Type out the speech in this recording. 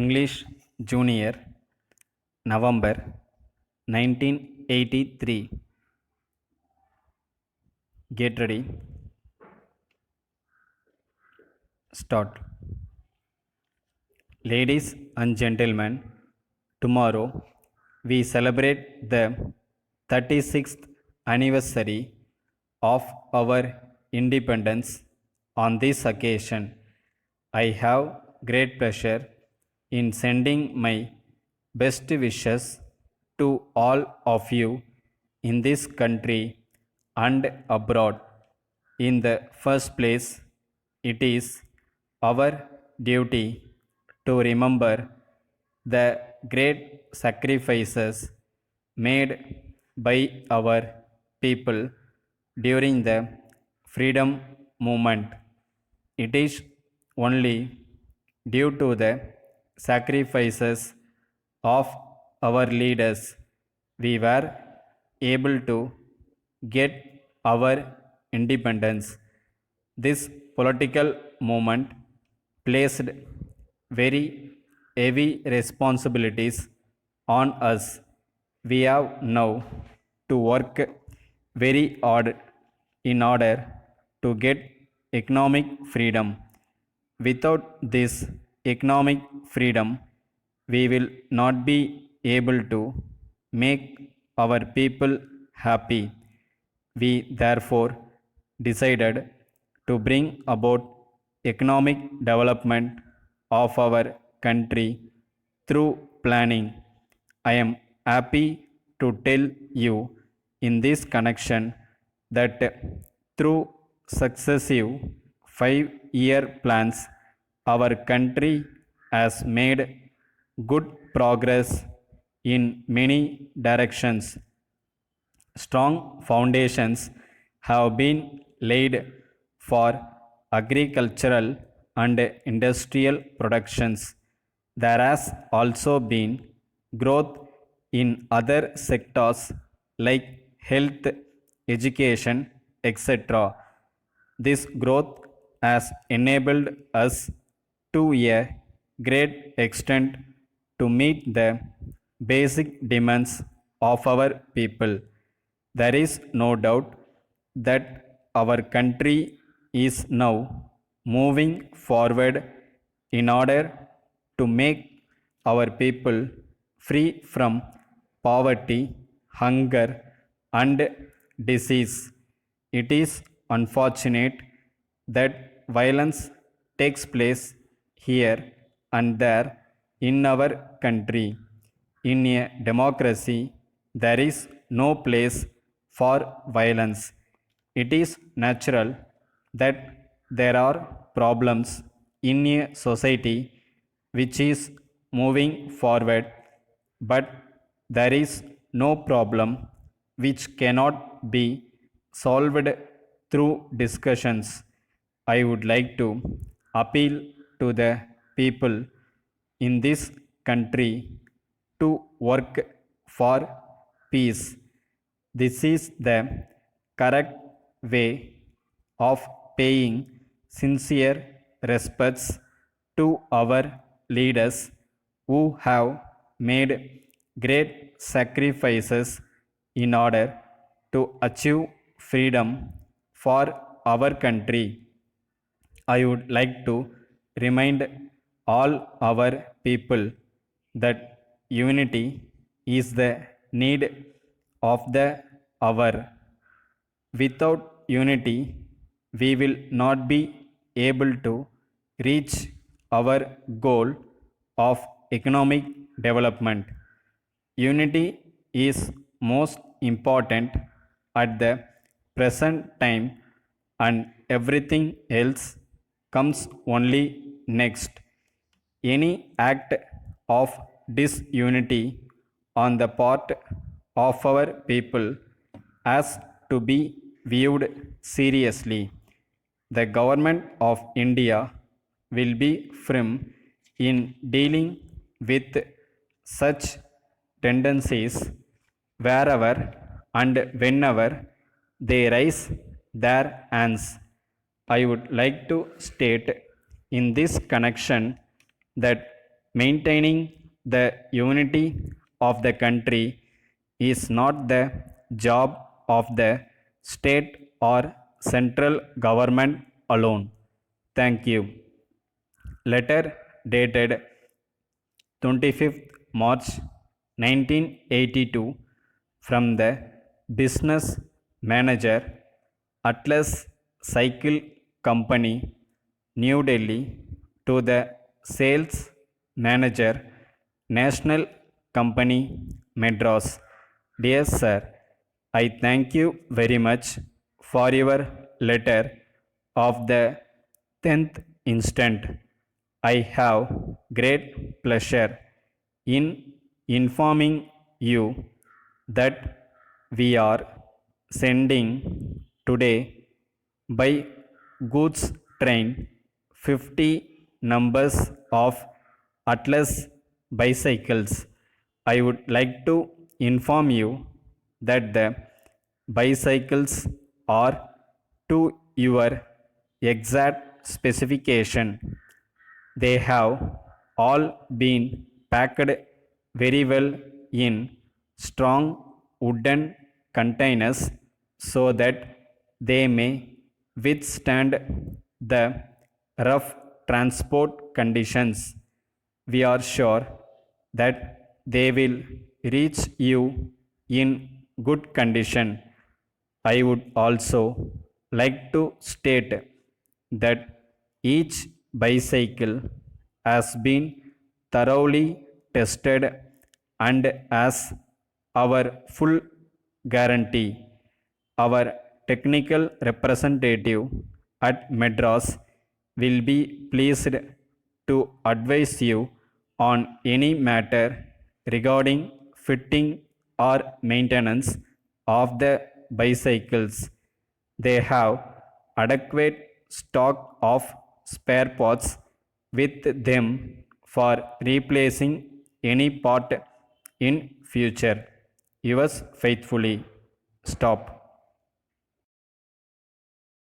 English Junior, November 1983. Get ready. Start. Ladies and gentlemen, tomorrow we celebrate the 36th anniversary of our independence. On this occasion, I have great pleasure in sending my best wishes to all of you in this country and abroad. In the first place, it is our duty to remember the great sacrifices made by our people during the freedom movement. It is only due to the sacrifices of our leaders we were able to get our independence. This political movement placed very heavy responsibilities on us. We have now to work very hard in order to get economic freedom. Without this economic freedom, we will not be able to make our people happy. We therefore decided to bring about economic development of our country through planning. I am happy to tell you in this connection that through successive 5-year plans, our country has made good progress in many directions. Strong foundations have been laid for agricultural and industrial productions. There has also been growth in other sectors like health, education, etc. This growth has enabled us to a great extent to meet the basic demands of our people. There is no doubt that our country is now moving forward in order to make our people free from poverty, hunger, and disease. It is unfortunate that violence takes place here and there in our country. In a democracy, there is no place for violence. It is natural that there are problems in a society which is moving forward, but there is no problem which cannot be solved through discussions. I would like to appeal to the people in this country to work for peace. This is the correct way of paying sincere respects to our leaders who have made great sacrifices in order to achieve freedom for our country. I would like to remind all our people that unity is the need of the hour. Without unity, we will not be able to reach our goal of economic development. Unity is most important at the present time, and everything else comes only next. Any act of disunity on the part of our people has to be viewed seriously. The government of India will be firm in dealing with such tendencies wherever and whenever they raise their hands. I would like to state in this connection that maintaining the unity of the country is not the job of the state or central government alone. Thank you. Letter dated 25th March 1982 from the business manager, Atlas Cycle Company, New Delhi, to the sales manager, National Company, Madras. Dear Sir, I thank you very much for your letter of the 10th instant. I have great pleasure in informing you that we are sending today by goods train 50 numbers of Atlas bicycles. I would like to inform you that the bicycles are to your exact specification. They have all been packed very well in strong wooden containers so that they may withstand the rough transport conditions. We are sure that they will reach you in good condition. I would also like to state that each bicycle has been thoroughly tested and has our full guarantee. Our technical representative at Madras will be pleased to advise you on any matter regarding fitting or maintenance of the bicycles. They have adequate stock of spare parts with them for replacing any part in future. Yours faithfully. Stop.